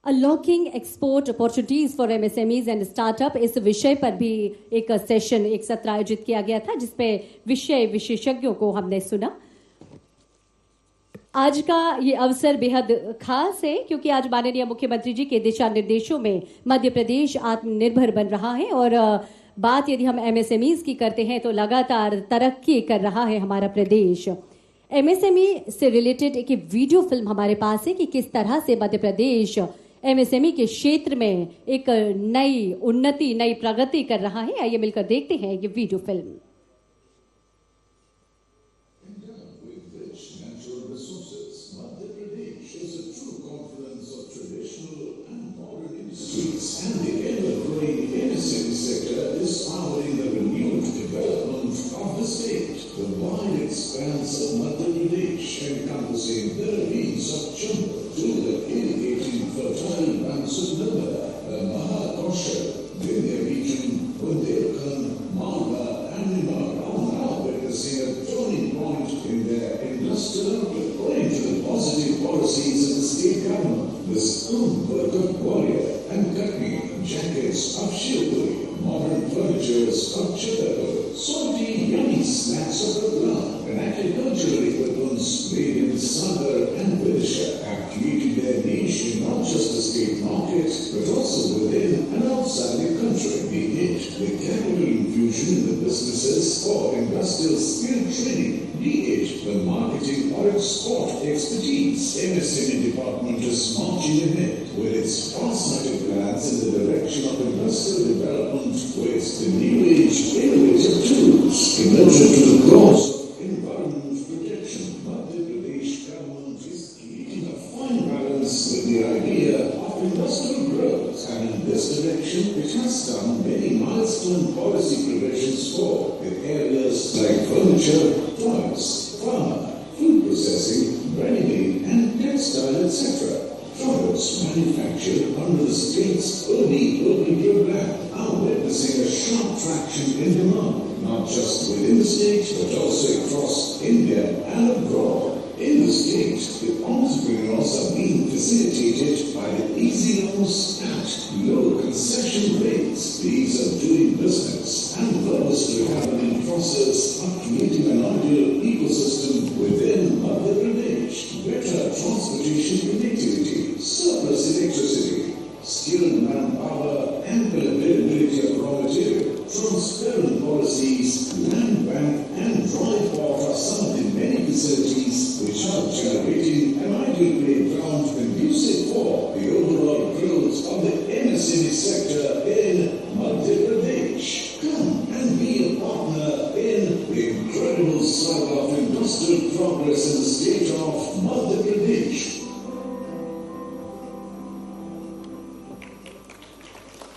Unlocking export opportunities for MSMEs and startup, इस विषय पर भी एक सेशन, एक सत्र आयोजित किया गया था जिसपे विषय विशेषज्ञों को हमने सुना। आज का ये अवसर बेहद खास है क्योंकि आज माननीय मुख्यमंत्री जी के दिशा निर्देशों में मध्य प्रदेश आत्मनिर्भर बन रहा है और बात यदि हम एमएसएमईज की करते हैं तो लगातार तरक्की कर रहा है हमारा प्रदेश। एमएसएमई से रिलेटेड एक वीडियो फिल्म हमारे पास है कि किस तरह से मध्य प्रदेश एमएसएमई के क्षेत्र में एक नई उन्नति, नई प्रगति कर रहा है। आइए मिलकर देखते हैं ये video film. And the ever-growing MSME sector is powering the renewed development of the state. The wide expanse of Madhya Pradesh, encompassing the ravines of Chambal to the irrigating fertile banks of Narmada, the Mahakosha, Vindhya region, Bundelkhand, Malwa, and Nimar are now witnessing a turning point in their industrial outlook. Owing to the positive policies of the state government, the skilled work of warrior and Katni jackets of Shilpuri, modern furnitures of Chitapur, salty, yummy snacks of Raglan, and agricultural equipments made in Sagar and Vidisha have created their niche in not just the state market, but also within and outside the country. Be it the capital infusion in the businesses or industrial skill training, be it the marketing or export expertise, MSME department is marching ahead with its fast-sighted plans in the direction of industrial development with the new age innovative tools. In order to the cause of environment protection, Madhya Pradesh government is creating a fine balance with the idea of industrial growth, and in this direction it has done many milestone policy provisions for in areas like furniture, toys, pharma, food processing, ready-made and textile, etc. Products manufactured under the state's early program are witnessing a sharp traction in demand, not just within the state but also across India and abroad. In the state, the entrepreneurs are being facilitated by the easy loans at low concession rates. These are doing business and those to have an process of creating an ideal ecosystem within Madhya Pradesh. Better transportation connectivity, surplus electricity, skilled manpower, ample availability of raw material, transparent policies, land bank and dry port are some of the many facilities which are generating an ideal playground conducive for the overall growth of the MSME sector in Madhya Pradesh. Come and be a partner in the incredible saga of industrial progress in the state of Madhya Pradesh.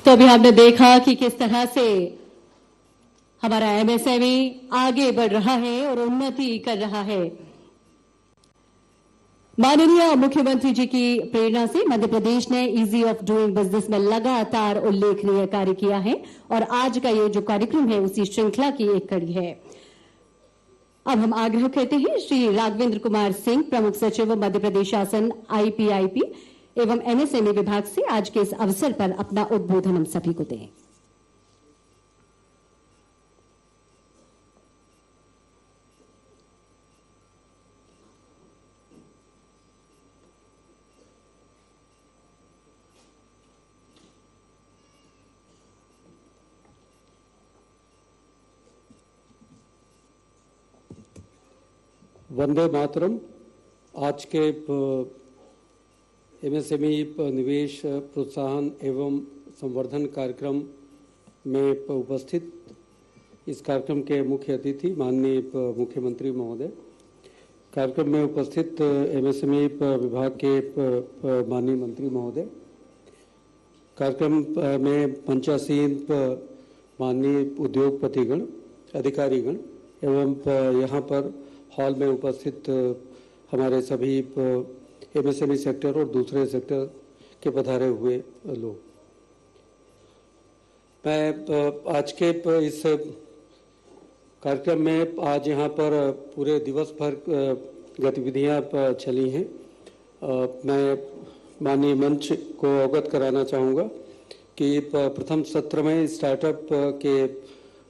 तो अभी हमने देखा कि किस तरह से हमारा MSME आगे बढ़ रहा है और उन्नति कर रहा है। माननीय मुख्यमंत्री जी की प्रेरणा से मध्य प्रदेश ने इजी ऑफ डूइंग बिजनेस में लगातार उल्लेखनीय कार्य किया है और आज का ये जो कार्यक्रम है उसी श्रृंखला की एक कड़ी है। अब हम आग्रह करते हैं श्री राघवेंद्र कुमार सिंह, प्रमुख सचिव मध्य प्रदेश शासन आईपीआईपी एवं एमएसएमई विभाग से आज के इस अवसर पर अपना उद्बोधन हम सभी को दें। वंदे मातरम। आज के एमएसएमई निवेश प्रोत्साहन एवं संवर्धन कार्यक्रम में उपस्थित इस कार्यक्रम के मुख्य अतिथि माननीय मुख्यमंत्री महोदय, कार्यक्रम में उपस्थित एमएसएमई विभाग के माननीय मंत्री महोदय, कार्यक्रम में पंचासीन माननीय उद्योगपतिगण, अधिकारीगण एवं यहाँ पर हॉल में उपस्थित हमारे सभी एमएसएमई सेक्टर और दूसरे सेक्टर के पधारे हुए लोग, मैं आज के इस कार्यक्रम में आज यहाँ पर पूरे दिवस भर गतिविधियाँ चली हैं। मैं माननीय मंच को अवगत कराना चाहूँगा कि प्रथम सत्र में स्टार्टअप के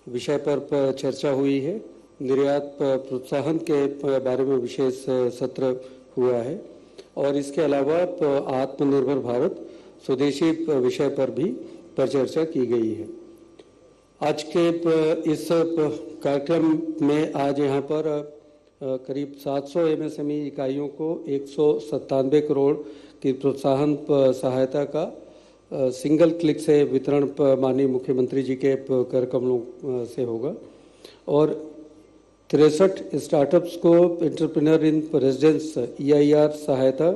विषय पर चर्चा हुई है। निर्यात प्रोत्साहन के बारे में विशेष सत्र हुआ है और इसके अलावा आत्मनिर्भर भारत स्वदेशी विषय पर भी परिचर्चा की गई है। आज के इस कार्यक्रम में आज यहाँ पर करीब 700 एमएसएमई इकाइयों को 197 करोड़ की प्रोत्साहन सहायता का सिंगल क्लिक से वितरण माननीय मुख्यमंत्री जी के कर कमलों से होगा और 63 स्टार्टअप्स को एंटरप्रेन्योर इन रेजिडेंस EIR सहायता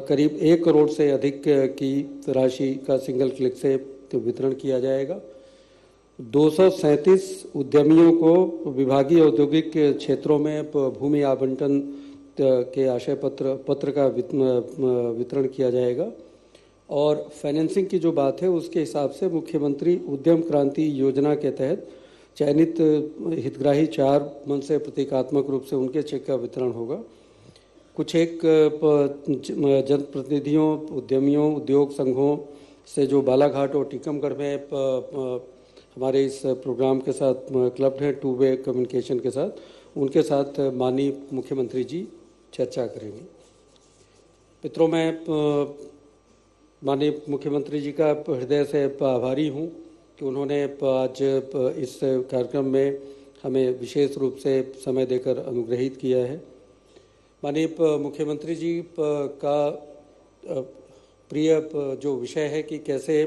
करीब 1 करोड़ से अधिक की राशि का सिंगल क्लिक से वितरण किया जाएगा। 237 उद्यमियों को विभागीय औद्योगिक क्षेत्रों में भूमि आवंटन के आशय पत्र का वितरण किया जाएगा और फाइनेंसिंग की जो बात है उसके हिसाब से मुख्यमंत्री उद्यम क्रांति योजना के तहत चयनित हितग्राही 4 मन से प्रतीकात्मक रूप से उनके चेक का वितरण होगा। कुछ एक जनप्रतिनिधियों, उद्यमियों, उद्योग संघों से जो बालाघाट और टीकमगढ़ में हमारे इस प्रोग्राम के साथ क्लब है, 2 वे कम्युनिकेशन के साथ, उनके साथ माननीय मुख्यमंत्री जी चर्चा करेंगे। मित्रों, मैं माननीय मुख्यमंत्री जी का हृदय से आभारी हूँ कि उन्होंने आज इस कार्यक्रम में हमें विशेष रूप से समय देकर अनुग्रहित किया है। माननीय मुख्यमंत्री जी का प्रिय जो विषय है कि कैसे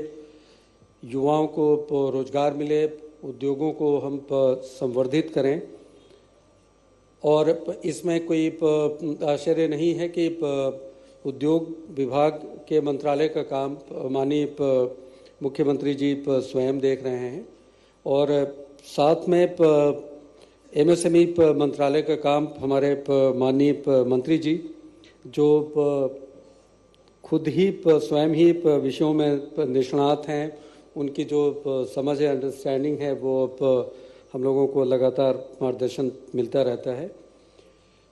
युवाओं को रोजगार मिले, उद्योगों को हम संवर्धित करें और इसमें कोई आश्चर्य नहीं है कि उद्योग विभाग के मंत्रालय का काम माननीय मुख्यमंत्री जी स्वयं देख रहे हैं और साथ में MSME मंत्रालय का काम हमारे माननीय मंत्री जी जो खुद ही स्वयं ही विषयों में निष्णात हैं, उनकी जो समझ है, अंडरस्टैंडिंग है, वो हम लोगों को लगातार मार्गदर्शन मिलता रहता है।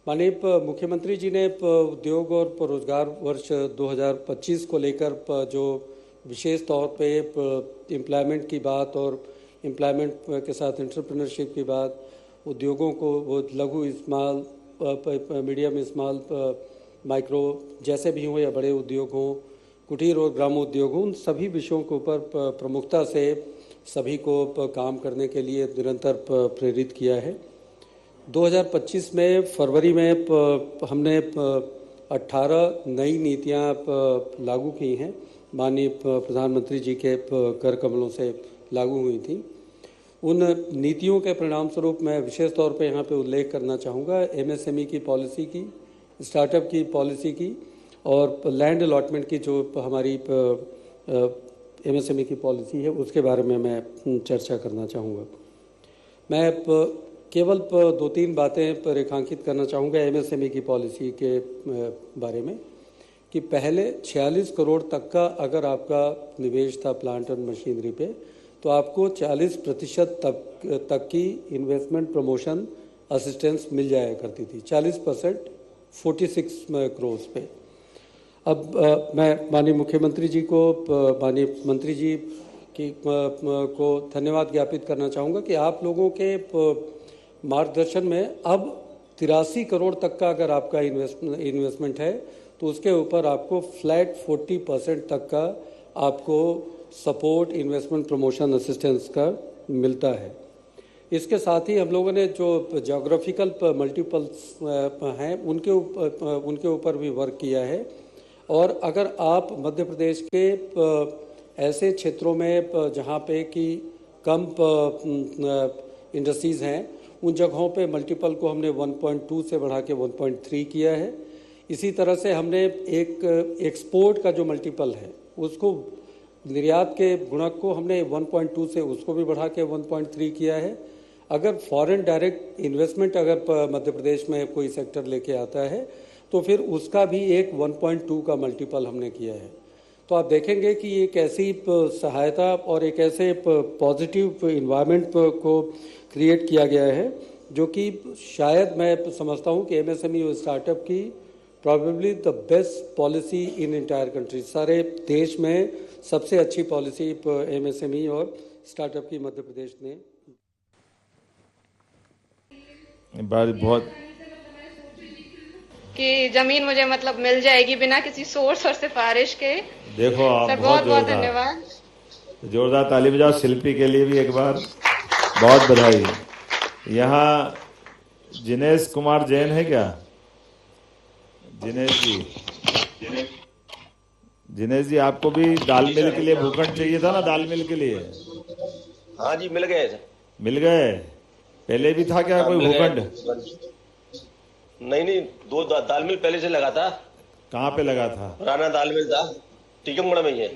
माननीय मुख्यमंत्री जी ने उद्योग और रोजगार वर्ष 2025 को लेकर जो विशेष तौर पे एम्प्लॉयमेंट की बात और एम्प्लॉयमेंट के साथ एंटरप्रेन्योरशिप की बात, उद्योगों को वो लघु स्मॉल मीडियम स्मॉल माइक्रो जैसे भी हों या बड़े उद्योग हों, कुटीर और ग्रामोद्योग हों, उन सभी विषयों के ऊपर प्रमुखता से सभी को काम करने के लिए निरंतर प्रेरित किया है। 2025 में फरवरी में हमने 18 नई नीतियां लागू की हैं, माननीय प्रधानमंत्री जी के कर कमलों से लागू हुई थी। उन नीतियों के परिणाम स्वरूप मैं विशेष तौर पे यहाँ पे उल्लेख करना चाहूँगा MSME की पॉलिसी की, स्टार्टअप की पॉलिसी की और लैंड अलॉटमेंट की जो हमारी MSME की पॉलिसी है उसके बारे में मैं चर्चा करना चाहूँगा। मैं केवल 2-3 बातें रेखांकित करना चाहूँगा MSME की पॉलिसी के बारे में कि पहले 46 करोड़ तक का अगर आपका निवेश था प्लांट और मशीनरी पे तो आपको 40% तक की इन्वेस्टमेंट प्रमोशन असिस्टेंस मिल जाया करती थी। 40% 46 करोड़ पे। अब मैं माननीय मुख्यमंत्री जी को, माननीय मंत्री जी की को धन्यवाद ज्ञापित करना चाहूँगा कि आप लोगों के मार्गदर्शन में अब 83 करोड़ तक का अगर आपका इन्वेस्टमेंट है तो उसके ऊपर आपको फ्लैट 40% तक का आपको सपोर्ट इन्वेस्टमेंट प्रमोशन असिस्टेंस का मिलता है। इसके साथ ही हम लोगों ने जो जोग्राफिकल मल्टीपल्स हैं उनके ऊपर भी वर्क किया है और अगर आप मध्य प्रदेश के ऐसे क्षेत्रों में जहाँ पे कि कम इंडस्ट्रीज़ हैं उन जगहों पे मल्टीपल को हमने 1.2 से बढ़ा के 1.3 किया है। इसी तरह से हमने एक एक्सपोर्ट का जो मल्टीपल है उसको, निर्यात के गुणक को हमने 1.2 से उसको भी बढ़ा के 1.3 किया है। अगर फॉरेन डायरेक्ट इन्वेस्टमेंट अगर मध्य प्रदेश में कोई सेक्टर लेके आता है तो फिर उसका भी एक 1.2 का मल्टीपल हमने किया है। तो आप देखेंगे कि एक ऐसी सहायता और एक ऐसे पॉजिटिव इन्वायरमेंट को क्रिएट किया गया है जो कि शायद मैं समझता हूँ कि MSME और स्टार्टअप की probably the best policy in entire country. सारे देश में सबसे अच्छी पॉलिसी MSME और स्टार्टअप की मध्य प्रदेश ने बहुत कि जमीन मुझे मतलब मिल जाएगी बिना किसी सोर्स और सिफारिश के। देखो आप सर बहुत बहुत धन्यवाद। जोरदार ताली बजाओ शिल्पी के लिए भी एक बार बहुत बधाई। यहाँ जिनेश कुमार जैन है क्या? जिनेश जी आपको भी दाल मिल के लिए भूखंड चाहिए था ना? दाल मिल के लिए हाँ जी मिल गए सर। मिल गए? पहले भी था क्या कोई भूखंड? नहीं दो दाल मिल पहले से लगा था। कहाँ पे लगा था? पुराना दाल मिल था टीकमगढ़ में ही है,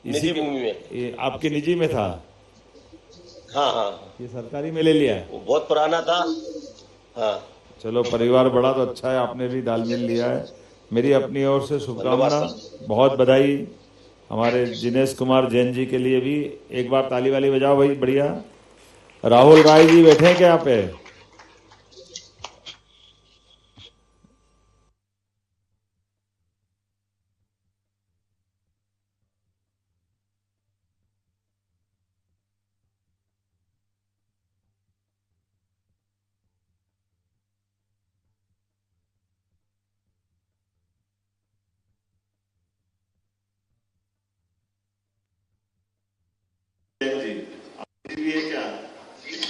निजी भूमि में। आपके निजी में था? हाँ ये सरकारी में ले लिया? वो बहुत पुराना था। हाँ चलो परिवार बड़ा तो अच्छा है, आपने भी दाल मिल लिया है। मेरी अपनी ओर से शुभकामना, बहुत बधाई हमारे जिनेश कुमार जैन जी के लिए भी। एक बार ताली वाली बजाओ भाई, बढ़िया। राहुल राय जी बैठे हैं क्या यहाँ पे?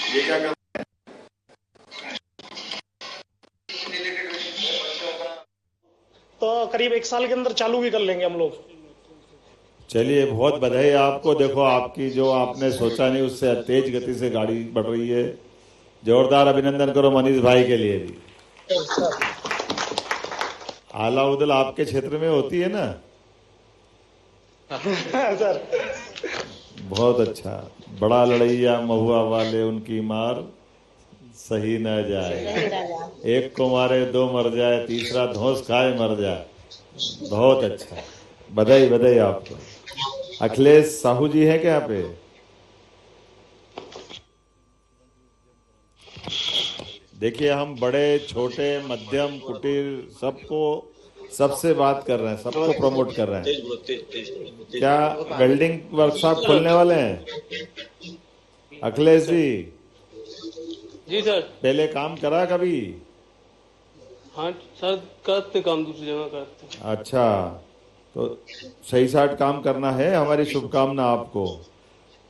ये क्या कर तो करीब 1 साल के अंदर चालू भी कर लेंगे हम लोग। चलिए बहुत बधाई आपको। देखो आपकी जो आपने सोचा नहीं उससे तेज गति से गाड़ी बढ़ रही है। जोरदार अभिनंदन करो मनीष भाई के लिए भी। आला उदल आपके क्षेत्र में होती है ना? सर बहुत अच्छा। बड़ा लड़ैया महुआ वाले उनकी मार सही न जाए, एक को मारे दो मर जाए, तीसरा धौंस खाए मर जाए। बहुत अच्छा, बधाई बधाई आपको। अखिलेश साहू जी है क्या यहाँ पे? देखिए हम बड़े छोटे मध्यम कुटीर सबको सबसे बात कर रहे हैं, सबको प्रमोट कर रहे हैं। क्या वेल्डिंग वर्कशॉप खोलने वाले हैं? अखिलेश जी सर। पहले काम करा कभी? हाँ सर करते काम दूसरी जगह करते। अच्छा तो सही साठ काम करना है। हमारी शुभकामना आपको,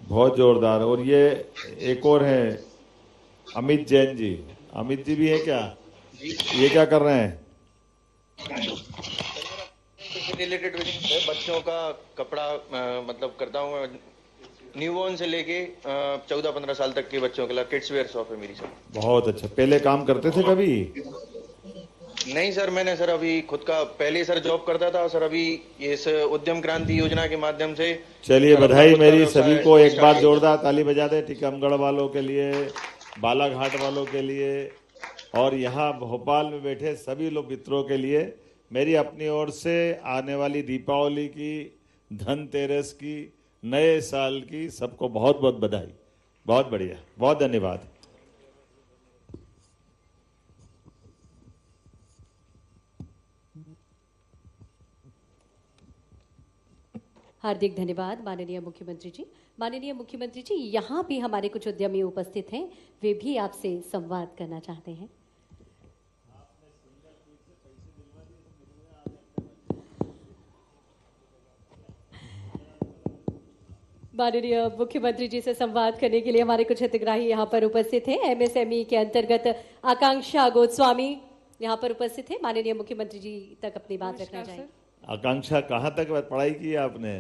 बहुत जोरदार। और ये एक और है अमित जैन जी। अमित जी भी है क्या? ये क्या कर रहे हैं? रिलेटेड बच्चों का कपड़ा मतलब करता हूँ मैं, न्यूबॉर्न से लेके 14-15 साल तक के बच्चों के लिए किड्स वेयर शॉप है मेरी सर। बहुत अच्छा। पहले काम करते थे कभी? नहीं सर, मैंने सर अभी खुद का पहले सर जॉब करता था सर। अभी ये उद्यम क्रांति योजना के माध्यम से। चलिए बधाई मेरी सभी को। एक बार जोरदार ताली बजा दे टीकमगढ़ वालों के लिए, बालाघाट वालों के लिए और यहाँ भोपाल में बैठे सभी लोग मित्रों के लिए। मेरी अपनी ओर से आने वाली दीपावली की, धनतेरस की, नए साल की सबको बहुत बहुत बधाई। बहुत बढ़िया, बहुत धन्यवाद। हार्दिक धन्यवाद माननीय मुख्यमंत्री जी। माननीय मुख्यमंत्री जी, यहाँ भी हमारे कुछ उद्यमी उपस्थित हैं, वे भी आपसे संवाद करना चाहते हैं। माननीय मुख्यमंत्री जी से संवाद करने के लिए हमारे कुछ हितग्राही यहाँ पर उपस्थित हैं। एमएसएमई के अंतर्गत आकांक्षा गोस्वामी यहाँ पर उपस्थित है। माननीय मुख्यमंत्री जी तक अपनी बात रखना चाहिए। आकांक्षा कहाँ तक पढ़ाई की है आपने?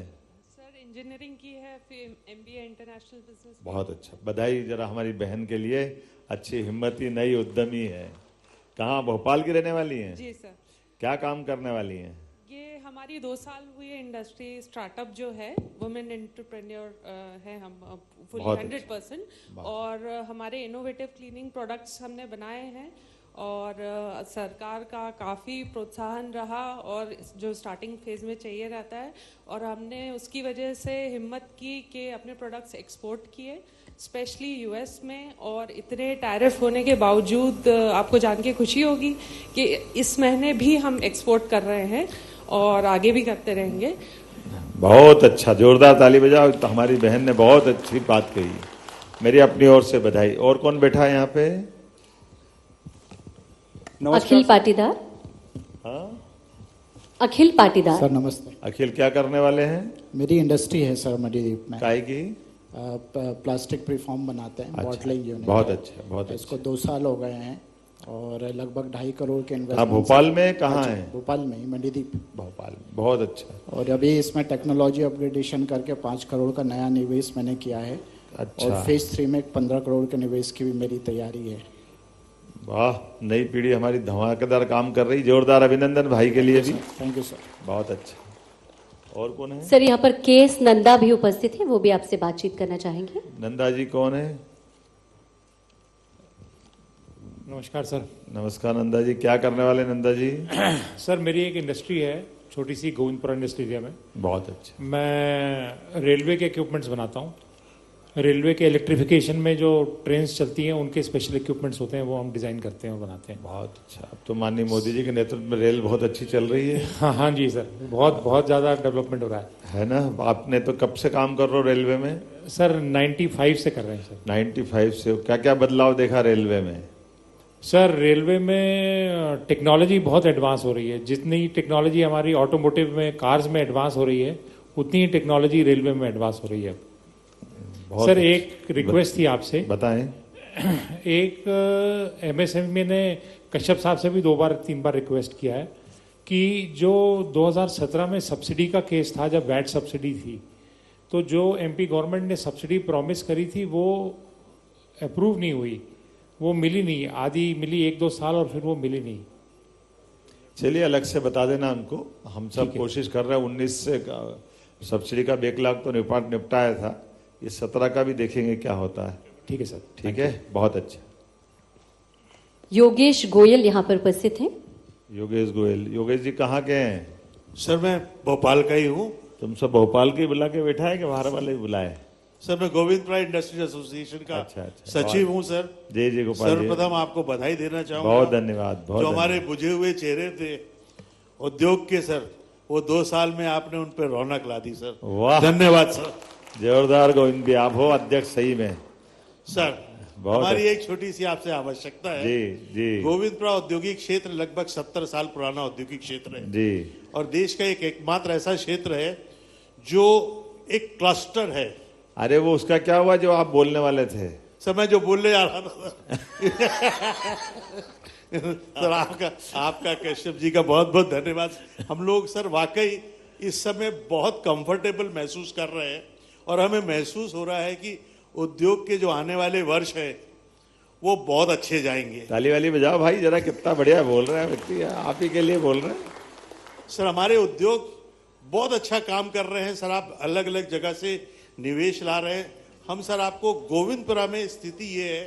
सर इंजीनियरिंग की है, फिर एमबीए इंटरनेशनल बिजनेस। बहुत अच्छा, बधाई जरा हमारी बहन के लिए। अच्छी हिम्मती नई उद्यमी है। कहाँ, भोपाल की रहने वाली हैं? जी सर। क्या काम करने वाली हैं? ये हमारी 2 साल हुई है इंडस्ट्री स्टार्टअप जो है, वुमेन एंटरप्रेन्योर है हम फुल 100%। और हमारे इनोवेटिव क्लीनिंग प्रोडक्ट्स हमने बनाए हैं और सरकार का काफ़ी प्रोत्साहन रहा और जो स्टार्टिंग फेज़ में चाहिए रहता है, और हमने उसकी वजह से हिम्मत की कि अपने प्रोडक्ट्स एक्सपोर्ट किए, स्पेशली यूएस में। और इतने टैरिफ होने के बावजूद आपको जान के खुशी होगी कि इस महीने भी हम एक्सपोर्ट कर रहे हैं और आगे भी करते रहेंगे। बहुत अच्छा, जोरदार ताली बजाओ। तो हमारी बहन ने बहुत अच्छी बात कही, मेरी अपनी ओर से बधाई। और कौन बैठा है यहाँ पे? अखिल पाटीदार। हाँ, अखिल पाटीदार। सर नमस्ते। अखिल क्या करने वाले हैं? मेरी इंडस्ट्री है सर मणिदीप में। काय की? प्लास्टिक प्रीफॉर्म बनाते हैं, बॉटलिंग यूनिट। बहुत अच्छा, बहुत इसको अच्छा। 2 साल हो गए हैं और लगभग 2.5 करोड़ के हाँ, इन्वेस्टमेंट। भोपाल में कहाँ है? भोपाल में ही, मणिदीप। भोपाल, बहुत अच्छा। और अभी इसमें टेक्नोलॉजी अपग्रेडेशन करके 5 करोड़ का नया निवेश मैंने किया है। अच्छा। और फेज 3 में 15 करोड़ के निवेश की भी मेरी तैयारी है। वाह, नई पीढ़ी हमारी धमाकेदार काम कर रही। जोरदार अभिनंदन भाई के लिए भी। Thank you sir. बहुत अच्छा। और कौन है? सर यहाँ पर केस नंदा भी उपस्थित है, वो भी आपसे बातचीत करना चाहेंगे। नंदा जी कौन है? नमस्कार सर। नमस्कार नंदा जी, क्या करने वाले नंदा जी? सर मेरी एक इंडस्ट्री है छोटी सी, गोविंदपुरा इंडस्ट्री एरिया में। बहुत अच्छा। मैं रेलवे के इक्विपमेंट्स बनाता हूँ। रेलवे के इलेक्ट्रिफिकेशन में जो ट्रेन्स चलती हैं उनके स्पेशल इक्विपमेंट्स होते हैं, वो हम डिज़ाइन करते हैं और बनाते हैं। बहुत अच्छा। अब तो माननीय मोदी जी के नेतृत्व में रेल बहुत अच्छी चल रही है। हाँ हाँ जी सर, बहुत ज़्यादा डेवलपमेंट हो रहा है ना? आपने तो कब से काम कर रहे हो रेलवे में? सर 95 से कर रहे हैं सर। 95 से। क्या क्या बदलाव देखा रेलवे में? सर रेलवे में टेक्नोलॉजी बहुत एडवांस हो रही है। जितनी टेक्नोलॉजी हमारी ऑटोमोटिव में, कार्स में एडवांस हो रही है, उतनी ही टेक्नोलॉजी रेलवे में एडवांस हो रही है। सर एक रिक्वेस्ट थी आपसे। बताएं। एक एमएसएमई ने कश्यप साहब से भी 2-3 बार रिक्वेस्ट किया है कि जो 2017 में सब्सिडी का केस था, जब वैट सब्सिडी थी, तो जो एमपी गवर्नमेंट ने सब्सिडी प्रॉमिस करी थी वो अप्रूव नहीं हुई, वो मिली नहीं। आधी मिली 1-2 साल और फिर वो मिली नहीं। चलिए अलग से बता देना उनको। हम सब कोशिश कर रहे हैं। 19 से सब्सिडी का बैकलॉग तो निपटाया था, ये 17 का भी देखेंगे क्या होता है। ठीक है सर। ठीक है, बहुत अच्छा। योगेश गोयल यहाँ पर उपस्थित हैं। योगेश गोयल। योगेश जी कहाँ के हैं? सर मैं भोपाल का ही हूँ। तुम सब भोपाल के बुला के बैठा है कि बाहर वाले बुलाए? सर मैं गोविंदपुरा इंडस्ट्रीज एसोसिएशन का अच्छा, सचिव हूँ सर। जी जी गोपाल जी, सर्वप्रथम आपको बधाई देना चाहूँगा। बहुत धन्यवाद। जो हमारे बुझे हुए चेहरे थे उद्योग के सर, वो 2 साल में आपने उन पर रौनक ला दी सर। वाह, धन्यवाद सर। जोरदार गोविंद भी आप हो अध्यक्ष सही में। सर हमारी एक छोटी सी आपसे आवश्यकता है। जी जी। गोविंदपुरा औद्योगिक क्षेत्र लगभग 70 साल पुराना औद्योगिक क्षेत्र है जी, और देश का एकमात्र ऐसा क्षेत्र है जो एक क्लस्टर है। अरे वो उसका क्या हुआ जो आप बोलने वाले थे? सर मैं जो बोलने जा रहा था सर आपका कश्यप जी का बहुत बहुत धन्यवाद। हम लोग सर वाकई इस समय बहुत कंफर्टेबल महसूस कर रहे हैं और हमें महसूस हो रहा है कि उद्योग के जो आने वाले वर्ष है वो बहुत अच्छे जाएंगे। ताली वाली बजाओ भाई जरा, कितना बढ़िया बोल रहा है व्यक्ति, आप ही के लिए बोल रहे हैं। सर हमारे उद्योग बहुत अच्छा काम कर रहे हैं सर। आप अलग अलग जगह से निवेश ला रहे हैं। हम सर आपको गोविंदपुरा में स्थिति ये है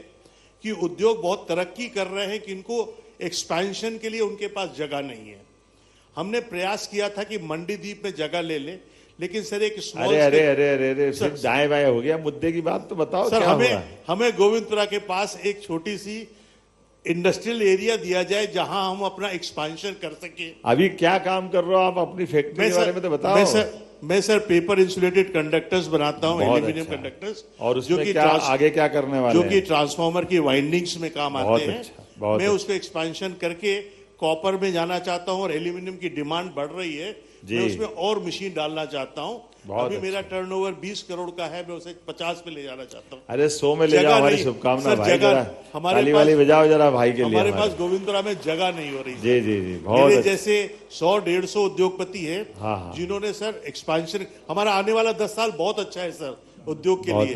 कि उद्योग बहुत तरक्की कर रहे हैं कि इनको एक्सपेंशन के लिए उनके पास जगह नहीं है। हमने प्रयास किया था कि मंडीदीप में जगह ले ले, लेकिन सर एक स्मॉल अरे सिर्फ दाएं बाएं हो गया, मुद्दे की बात तो बताओ। सर क्या हमें गोविंदपुरा के पास एक छोटी सी इंडस्ट्रियल एरिया दिया जाए जहां हम अपना एक्सपेंशन कर सके। अभी क्या काम कर रहे हो आप अपनी फैक्ट्री के बारे में तो बताओ। मैं सर पेपर इंसुलेटेड कंडक्टर्स बनाता हूं, एल्यूमिनियम कंडक्टर्स। और उसमें क्या आगे क्या करने वाले जो कि ट्रांसफार्मर की वाइंडिंग्स में काम आते हैं। मैं उसको एक्सपेंशन करके कॉपर में जाना चाहता हूं और एल्यूमिनियम की डिमांड बढ़ रही है। मैं उसमें और मशीन डालना चाहता हूं। अभी मेरा टर्नओवर 20 करोड़ का है, मैं उसे 50 पे ले जाना चाहता हूं। अरे 100 में ले जाओ, हमारी शुभकामना भाई। ताली वाली बजाओ जरा भाई के लिए। हमारे पास गोविंदपुरा में जगह नहीं हो रही। जी जी जी, बहुत जैसे 100-150 उद्योगपति है जिन्होंने सर एक्सपेंशन, हमारा आने वाला 10 साल बहुत अच्छा है सर उद्योग के लिए।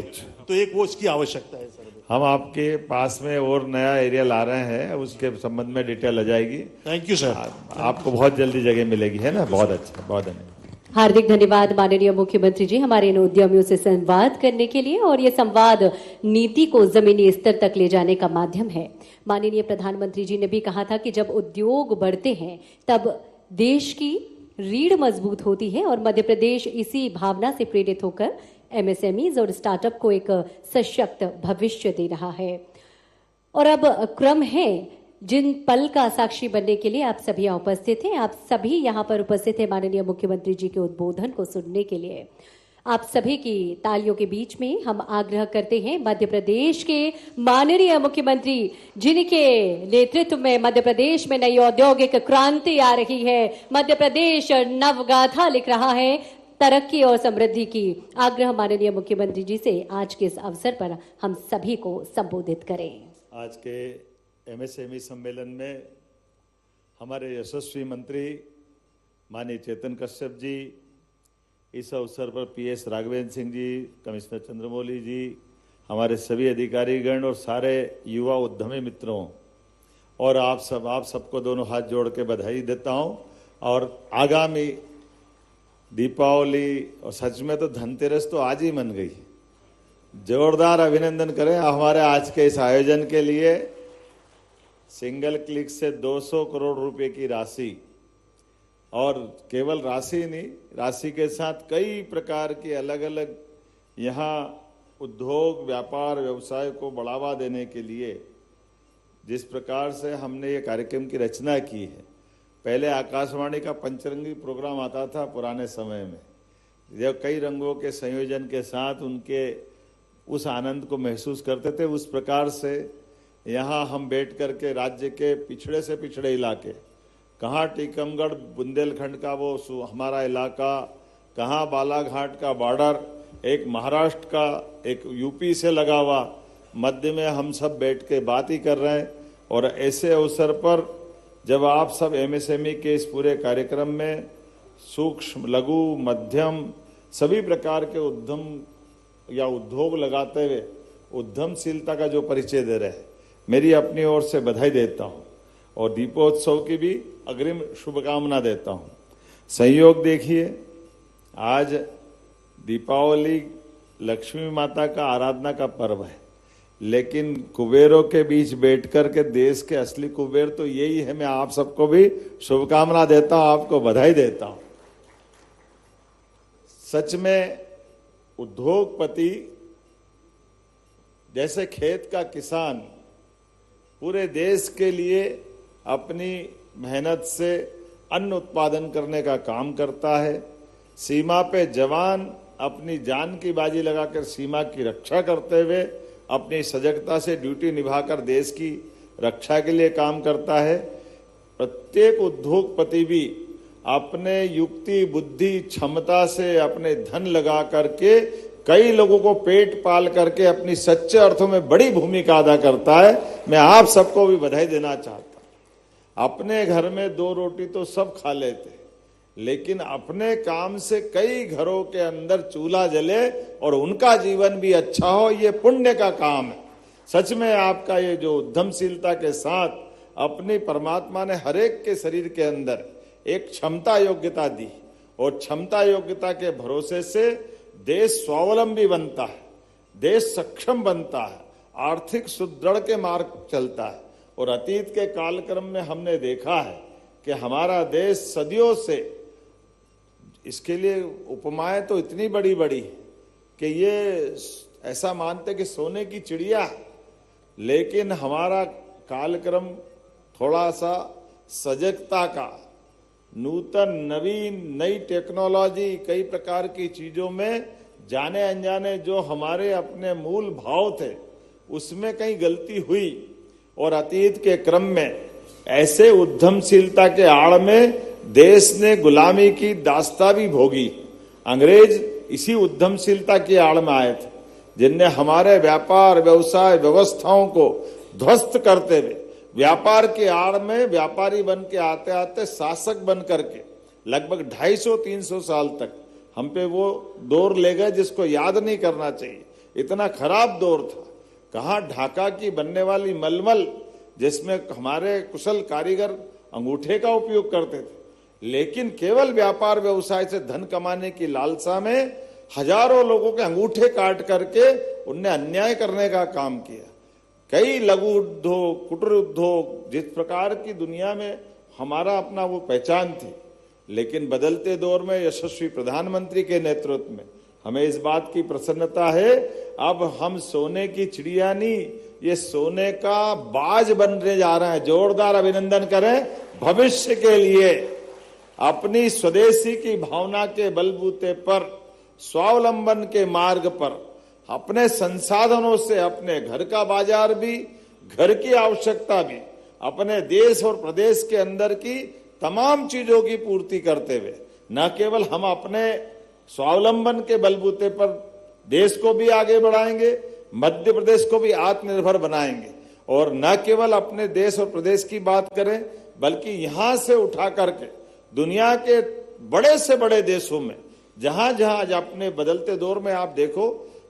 तो एक वो इसकी आवश्यकता है सर। हम आपके पास में और नया एरिया ला रहे हैं, उसके संबंध में डिटेल आ जाएगी। Thank you sir. आपको बहुत जल्दी जगह मिलेगी, है ना? बहुत अच्छा, बहुत धन्यवाद। हार्दिक धन्यवाद माननीय मुख्यमंत्री जी हमारे इन उद्यमियों से संवाद करने के लिए। और ये संवाद नीति को जमीनी स्तर तक ले जाने का माध्यम है। माननीय प्रधानमंत्री जी ने भी कहा था कि जब उद्योग बढ़ते हैं तब देश की रीढ़ मजबूत होती है और मध्य प्रदेश इसी भावना से प्रेरित होकर एमएसएमईज और स्टार्टअप को एक सशक्त भविष्य दे रहा है। और अब क्रम है जिन पल का साक्षी बनने के लिए आप सभी यहाँ उपस्थित हैं। आप सभी यहाँ पर उपस्थित हैं माननीय मुख्यमंत्री जी के उद्बोधन को सुनने के लिए। आप सभी की तालियों के बीच में हम आग्रह करते हैं मध्य प्रदेश के माननीय मुख्यमंत्री जिनके नेतृत्व में मध्य प्रदेश में नई औद्योगिक क्रांति आ रही है, मध्य प्रदेश नवगाथा लिख रहा है तरक्की और समृद्धि की। आग्रह माननीय मुख्यमंत्री जी से आज के इस अवसर पर हम सभी को संबोधित करें। आज के एमएसएमई सम्मेलन में हमारे यशस्वी मंत्री माननीय चेतन कश्यप जी, इस अवसर पर पीएस राघवेंद्र सिंह जी, कमिश्नर चंद्रमौली जी, हमारे सभी अधिकारीगण और सारे युवा उद्यमी मित्रों और आप सबको दोनों हाथ जोड़ के बधाई देता हूं। और आगामी दीपावली और सच में तो धनतेरस तो आज ही मन गई। जोरदार अभिनंदन करें हमारे आज के इस आयोजन के लिए। सिंगल क्लिक से 200 करोड़ रुपए की राशि, और केवल राशि नहीं, राशि के साथ कई प्रकार की अलग अलग यहाँ उद्योग व्यापार व्यवसाय को बढ़ावा देने के लिए जिस प्रकार से हमने ये कार्यक्रम की रचना की है। पहले आकाशवाणी का पंचरंगी प्रोग्राम आता था पुराने समय में, जब कई रंगों के संयोजन के साथ उनके उस आनंद को महसूस करते थे। उस प्रकार से यहाँ हम बैठ कर के राज्य के पिछड़े से पिछड़े इलाके, कहाँ टीकमगढ़ बुंदेलखंड का वो हमारा इलाका, कहाँ बालाघाट का बॉर्डर, एक महाराष्ट्र का, एक यूपी से लगा हुआ, मध्य में हम सब बैठ के बात ही कर रहे हैं। और ऐसे अवसर पर जब आप सब एमएसएमई के इस पूरे कार्यक्रम में सूक्ष्म लघु मध्यम सभी प्रकार के उद्यम या उद्योग लगाते हुए उद्यमशीलता का जो परिचय दे रहे हैं, मेरी अपनी ओर से बधाई देता हूं और दीपोत्सव की भी अग्रिम शुभकामना देता हूं। संयोग देखिए, आज दीपावली लक्ष्मी माता का आराधना का पर्व है, लेकिन कुबेरों के बीच बैठकर के देश के असली कुबेर तो यही है। मैं आप सबको भी शुभकामना देता हूं, आपको बधाई देता हूं। सच में उद्योगपति जैसे खेत का किसान पूरे देश के लिए अपनी मेहनत से अन्न उत्पादन करने का काम करता है, सीमा पे जवान अपनी जान की बाजी लगाकर सीमा की रक्षा करते हुए अपनी सजगता से ड्यूटी निभाकर देश की रक्षा के लिए काम करता है। प्रत्येक उद्योगपति भी अपने युक्ति बुद्धि क्षमता से अपने धन लगा करके कई लोगों को पेट पाल करके अपनी सच्चे अर्थों में बड़ी भूमिका अदा करता है। मैं आप सबको भी बधाई देना चाहता हूं। अपने घर में 2 रोटी तो सब खा लेते, लेकिन अपने काम से कई घरों के अंदर चूल्हा जले और उनका जीवन भी अच्छा हो, ये पुण्य का काम है। सच में आपका ये जो उद्यमशीलता के साथ अपनी परमात्मा ने हरेक के शरीर के अंदर एक क्षमता योग्यता दी और क्षमता योग्यता के भरोसे से देश स्वावलंबी बनता है, देश सक्षम बनता है, आर्थिक सुदृढ़ के मार्ग चलता है। और अतीत के कालक्रम में हमने देखा है कि हमारा देश सदियों से, इसके लिए उपमाएं तो इतनी बड़ी बड़ी कि ये ऐसा मानते कि सोने की चिड़िया है, लेकिन हमारा कालक्रम थोड़ा सा सजगता का, नूतन नवीन नई टेक्नोलॉजी कई प्रकार की चीजों में जाने अनजाने जो हमारे अपने मूल भाव थे उसमें कहीं गलती हुई और अतीत के क्रम में ऐसे उद्यमशीलता के आड़ में देश ने गुलामी की दास्तां भी भोगी। अंग्रेज इसी उद्यमशीलता की आड़ में आए थे, जिनने हमारे व्यापार व्यवसाय व्यवस्थाओं को ध्वस्त करते हुए व्यापार की आड़ में व्यापारी बन के आते आते शासक बन करके लगभग 250-300 साल तक हम पे वो दौर ले गए जिसको याद नहीं करना चाहिए। इतना खराब दौर था। कहाँ ढाका की बनने वाली मलमल जिसमें हमारे कुशल कारीगर अंगूठे का उपयोग करते थे, लेकिन केवल व्यापार व्यवसाय से धन कमाने की लालसा में हजारों लोगों के अंगूठे काट करके उनने अन्याय करने का काम किया। कई लघु उद्योग, कुटीर उद्योग, जिस प्रकार की दुनिया में हमारा अपना वो पहचान थी, लेकिन बदलते दौर में यशस्वी प्रधानमंत्री के नेतृत्व में हमें इस बात की प्रसन्नता है, अब हम सोने की चिड़िया नहीं, ये सोने का बाज बनने जा रहे हैं। जोरदार अभिनंदन करें भविष्य के लिए। अपनी स्वदेशी की भावना के बलबूते पर, स्वावलंबन के मार्ग पर, अपने संसाधनों से अपने घर का बाजार भी, घर की आवश्यकता भी, अपने देश और प्रदेश के अंदर की तमाम चीजों की पूर्ति करते हुए न केवल हम अपने स्वावलंबन के बलबूते पर देश को भी आगे बढ़ाएंगे, मध्य प्रदेश को भी आत्मनिर्भर बनाएंगे, और न केवल अपने देश और प्रदेश की बात करें बल्कि यहां से उठा करके दुनिया के बड़े से बड़े देशों में, जहां जहां आज अपने बदलते दौर में आप देखो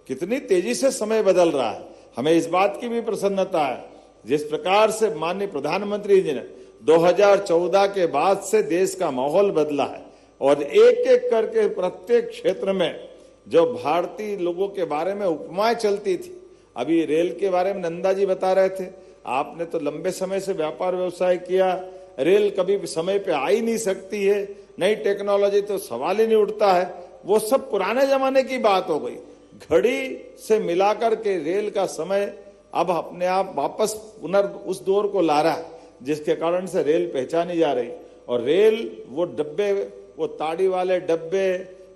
कितनी तेजी से समय बदल रहा है, हमें इस बात की भी प्रसन्नता है जिस प्रकार से माननीय प्रधानमंत्री जी ने 2014 के बाद से देश का माहौल बदला है, और एक एक करके प्रत्येक क्षेत्र में जो भारतीय लोगों के बारे में उपमाएं चलती थी, अभी रेल के बारे में नंदा जी बता रहे थे, आपने तो लंबे समय से व्यापार व्यवसाय किया, रेल कभी भी समय पे आ ही नहीं सकती है, नई टेक्नोलॉजी तो सवाल ही नहीं उठता है, वो सब पुराने जमाने की बात हो गई। घड़ी से मिलाकर के रेल का समय अब अपने आप वापस उस दौर को ला रहा है, जिसके कारण से रेल पहचानी जा रही। और रेल वो डब्बे, वो ताड़ी वाले डब्बे,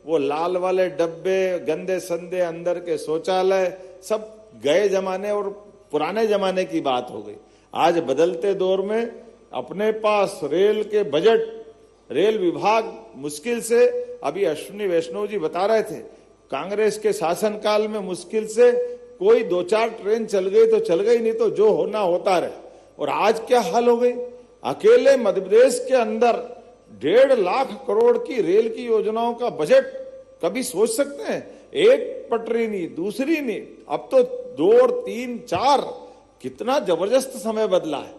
वो लाल वाले डब्बे, गंदे संदे अंदर के शौचालय, सब गए जमाने और पुराने जमाने की बात हो गई। आज बदलते दौर में अपने पास रेल के बजट, रेल विभाग मुश्किल से, अभी अश्विनी वैष्णव जी बता रहे थे, कांग्रेस के शासनकाल में मुश्किल से कोई 2-4 ट्रेन चल गई तो चल गई, नहीं तो जो होना होता रहे। और आज क्या हाल हो गई, अकेले मध्य प्रदेश के अंदर 1.5 लाख करोड़ की रेल की योजनाओं का बजट, कभी सोच सकते हैं? एक पटरी नहीं, दूसरी नहीं, अब तो 2 और 3, 4, कितना जबरदस्त समय बदला है।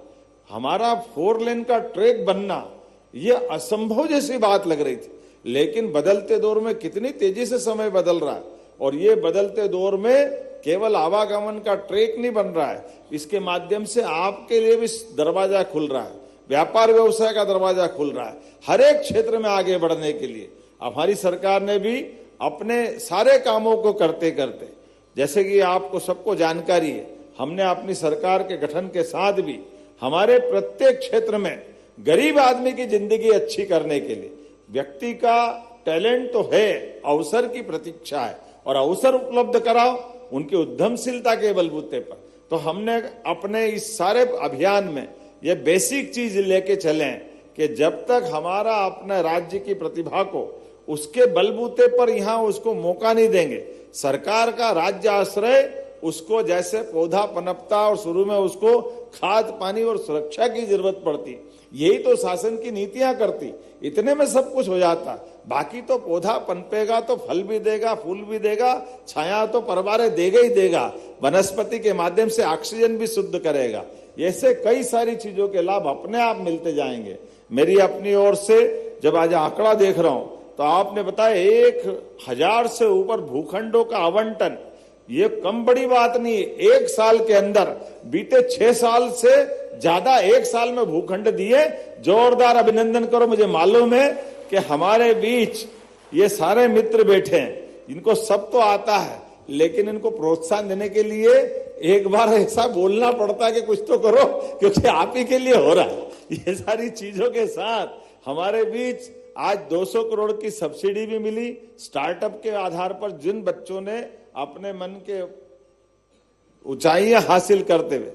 हमारा 4 लेन का ट्रैक बनना ये असंभव जैसी बात लग रही थी, लेकिन बदलते दौर में कितनी तेजी से समय बदल रहा है। और ये बदलते दौर में केवल आवागमन का ट्रैक नहीं बन रहा है, इसके माध्यम से आपके लिए भी दरवाजा खुल रहा है, व्यापार व्यवसाय का दरवाजा खुल रहा है, हर एक क्षेत्र में आगे बढ़ने के लिए। हमारी सरकार ने भी अपने सारे कामों को करते करते, जैसे कि आपको सबको जानकारी है, हमने अपनी सरकार के गठन के साथ भी हमारे प्रत्येक क्षेत्र में गरीब आदमी की जिंदगी अच्छी करने के लिए, व्यक्ति का टैलेंट तो है, अवसर की प्रतीक्षा है, और अवसर उपलब्ध कराओ उनकी उद्यमशीलता के बलबूते पर। तो हमने अपने इस सारे अभियान में ये बेसिक चीज लेके चले कि जब तक हमारा अपने राज्य की प्रतिभा को उसके बलबूते पर यहाँ उसको मौका नहीं देंगे, सरकार का राज्य आश्रय उसको जैसे पौधा पनपता और शुरू में उसको खाद पानी और सुरक्षा की जरूरत पड़ती, यही तो शासन की नीतियां करती, इतने में सब कुछ हो जाता। बाकी तो पौधा पनपेगा तो फल भी देगा, फूल भी देगा, छाया तो परवारे देगा ही देगा, वनस्पति के माध्यम से ऑक्सीजन भी शुद्ध करेगा। ऐसे कई सारी चीजों के लाभ अपने आप मिलते जाएंगे। मेरी अपनी ओर से जब आज आंकड़ा देख रहा हूं तो आपने बताया 1000 से ऊपर भूखंडों का आवंटन, ये कम बड़ी बात नहीं है। 1 साल के अंदर बीते 6 साल से ज्यादा 1 साल में भूखंड दिए, जोरदार अभिनंदन करो। मुझे मालूम है कि हमारे बीच ये सारे मित्र बैठे हैं, इनको सब तो आता है, लेकिन इनको प्रोत्साहन देने के लिए एक बार ऐसा बोलना पड़ता है कि कुछ तो करो, क्योंकि आप ही के लिए हो रहा है। ये सारी चीजों के साथ हमारे बीच आज 200 करोड़ की सब्सिडी भी मिली स्टार्टअप के आधार पर, जिन बच्चों ने अपने मन के ऊंचाइयां हासिल करते हुए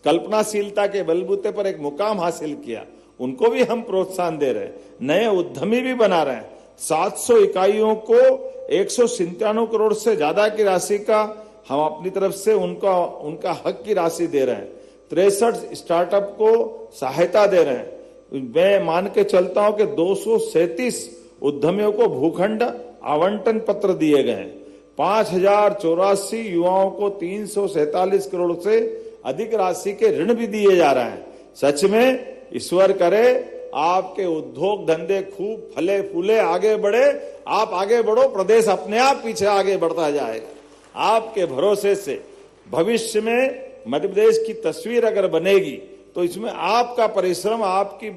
कल्पनाशीलता के बलबूते पर एक मुकाम हासिल किया, उनको भी हम प्रोत्साहन दे रहे हैं। नए उद्यमी भी बना रहे हैं। 700 इकाइयों को 197 करोड़ से ज्यादा की राशि का हम अपनी तरफ से उनका हक की राशि दे रहे हैं। 63 स्टार्टअप को सहायता दे रहे हैं। मैं मान के चलता हूं कि 237 उद्यमियों को भूखंड आवंटन पत्र दिए गए हैं। 5084 युवाओं को 347 करोड़ से अधिक राशि के ऋण भी दिए जा रहे हैं। सच में ईश्वर करे आपके उद्योग धंधे खूब फले फूले, आगे बढ़े। आप आगे बढ़ो, प्रदेश अपने आप पीछे आगे बढ़ता जाएगा। आपके भरोसे से भविष्य में मध्य प्रदेश की तस्वीर अगर बनेगी तो इसमें आपका परिश्रम, आपकी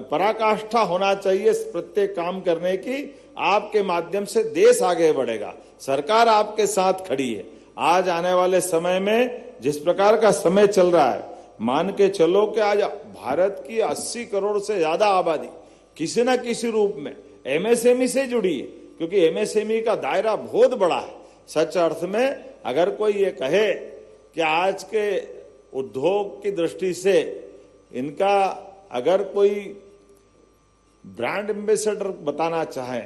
पराकाष्ठा होना चाहिए प्रत्येक काम करने की। आपके माध्यम से देश आगे बढ़ेगा, सरकार आपके साथ खड़ी है। आज आने वाले समय में जिस प्रकार का समय चल रहा है, मान के चलो कि आज भारत की 80 करोड़ से ज्यादा आबादी किसी न किसी रूप में एमएसएमई से जुड़ी है, क्योंकि एमएसएमई का दायरा बहुत बड़ा है। सच अर्थ में अगर कोई ये कहे कि आज के उद्योग की दृष्टि से इनका अगर कोई ब्रांड एम्बेसडर बताना चाहे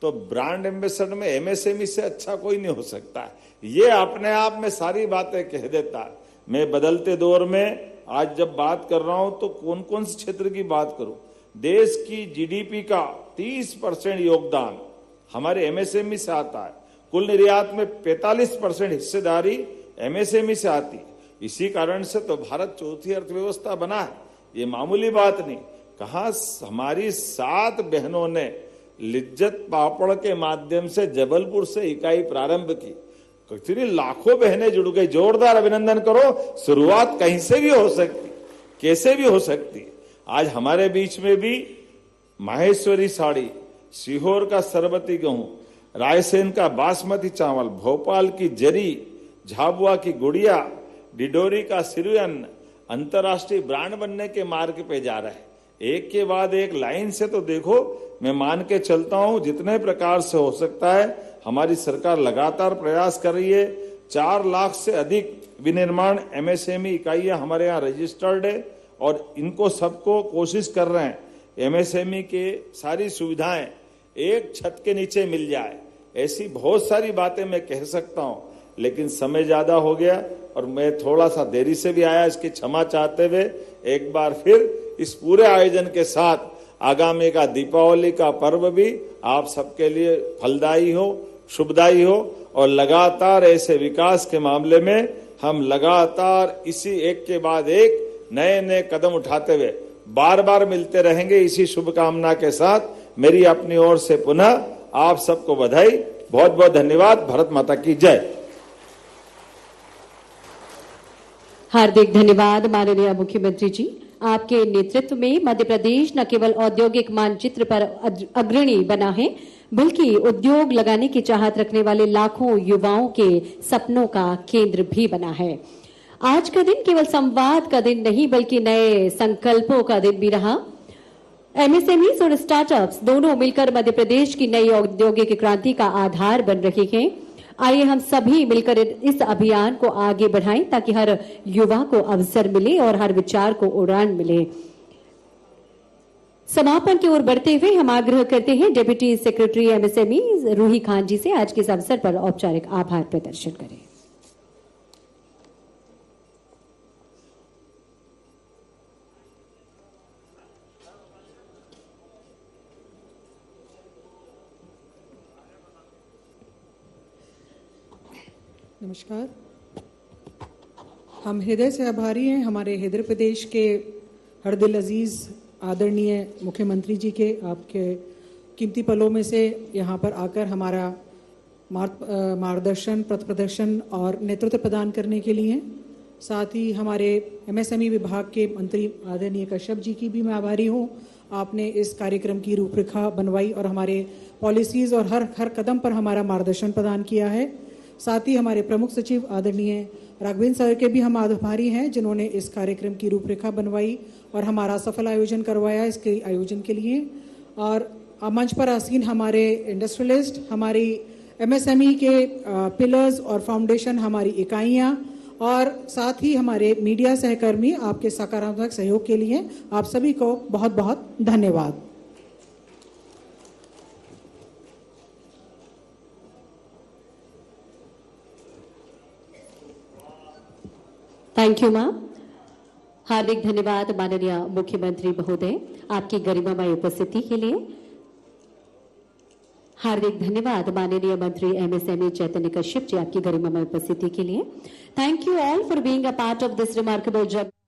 तो ब्रांड एम्बेसडर में एमएसएमई से अच्छा कोई नहीं हो सकता है। ये अपने आप में सारी बातें कह देता है। मैं बदलते दौर में आज जब बात कर रहा हूं तो कौन कौन से क्षेत्र की बात करूं। देश की जीडीपी का 30% योगदान हमारे एमएसएमई से आता है। कुल निर्यात में 45% हिस्सेदारी एमएसएमई से आती है। इसी कारण से तो भारत चौथी अर्थव्यवस्था बना है। ये मामूली बात नहीं। कहा हमारी 7 बहनों ने लिज्जत पापड़ के माध्यम से जबलपुर से इकाई प्रारंभ की। कितनी लाखों बहनें जुड़ गई। जोरदार अभिनंदन करो। शुरुआत कहीं से भी हो सकती, कैसे भी हो सकती। आज हमारे बीच में भी माहेश्वरी साड़ी, सीहोर का सरबती गेहूं, रायसेन का बासमती चावल, भोपाल की जरी, झाबुआ की गुड़िया, डिडोरी का सिरुअन्न अंतर्राष्ट्रीय ब्रांड बनने के मार्ग पे जा रहा है। एक के बाद एक लाइन से तो देखो, मैं मान के चलता हूं जितने प्रकार से हो सकता है हमारी सरकार लगातार प्रयास कर रही है। 4 लाख से अधिक विनिर्माण एमएसएमई इकाइयां हमारे यहाँ रजिस्टर्ड है और इनको सबको कोशिश कर रहे हैं एमएसएमई के सारी सुविधाएं एक छत के नीचे मिल जाए। ऐसी बहुत सारी बातें मैं कह सकता हूं, लेकिन समय ज्यादा हो गया और मैं थोड़ा सा देरी से भी आया। इसकी क्षमा चाहते हुए एक बार फिर इस पूरे आयोजन के साथ आगामी का दीपावली का पर्व भी आप सबके लिए फलदायी हो, शुभदायी हो और लगातार ऐसे विकास के मामले में हम लगातार इसी एक के बाद एक नए नए कदम उठाते हुए बार बार मिलते रहेंगे। इसी शुभकामना के साथ मेरी अपनी ओर से पुनः आप सबको बधाई। बहुत बहुत धन्यवाद। भारत माता की जय। हार्दिक धन्यवाद माननीय मुख्यमंत्री जी। आपके नेतृत्व में मध्य प्रदेश न केवल औद्योगिक मानचित्र पर अग्रणी बना है, बल्कि उद्योग लगाने की चाहत रखने वाले लाखों युवाओं के सपनों का केंद्र भी बना है। आज का दिन केवल संवाद का दिन नहीं, बल्कि नए संकल्पों का दिन भी रहा। एमएसएमईज और स्टार्टअप्स दोनों मिलकर मध्य प्रदेश की नई औद्योगिक क्रांति का आधार बन रहे हैं। आइए हम सभी मिलकर इस अभियान को आगे बढ़ाएं ताकि हर युवा को अवसर मिले और हर विचार को उड़ान मिले। समापन की ओर बढ़ते हुए हम आग्रह करते हैं deputy secretary MSME Roohi Khan ji से आज के इस अवसर पर औपचारिक आभार प्रदर्शन करें। नमस्कार। हम हृदय से आभारी हैं हमारे हैदर प्रदेश के हर दिल अजीज आदरणीय मुख्यमंत्री जी के, आपके कीमती पलों में से यहाँ पर आकर हमारा मार्गदर्शन, पथ प्रदर्शन और नेतृत्व प्रदान करने के लिए। साथ ही हमारे एमएसएमई विभाग के मंत्री आदरणीय कश्यप जी की भी मैं आभारी हूँ। आपने इस कार्यक्रम की रूपरेखा बनवाई और हमारे पॉलिसीज़ और हर कदम पर हमारा मार्गदर्शन प्रदान किया है। साथ ही हमारे प्रमुख सचिव आदरणीय राघवेंद्र सर के भी हम आभारी हैं, जिन्होंने इस कार्यक्रम की रूपरेखा बनवाई और हमारा सफल आयोजन करवाया इसके आयोजन के लिए। और मंच पर आसीन हमारे इंडस्ट्रियलिस्ट, हमारी एमएसएमई के पिलर्स और फाउंडेशन, हमारी इकाइयाँ और साथ ही हमारे मीडिया सहकर्मी, आपके सकारात्मक सहयोग के लिए आप सभी को बहुत बहुत धन्यवाद। Thank you ma'am. हार्दिक धन्यवाद माननीय मुख्यमंत्री महोदय आपकी गरिमामय उपस्थिति के लिए। हार्दिक धन्यवाद माननीय मंत्री एमएसएमई चैतन्य कश्यप जी आपकी गरिमामय उपस्थिति के लिए। Thank you all for being a part of this remarkable journey.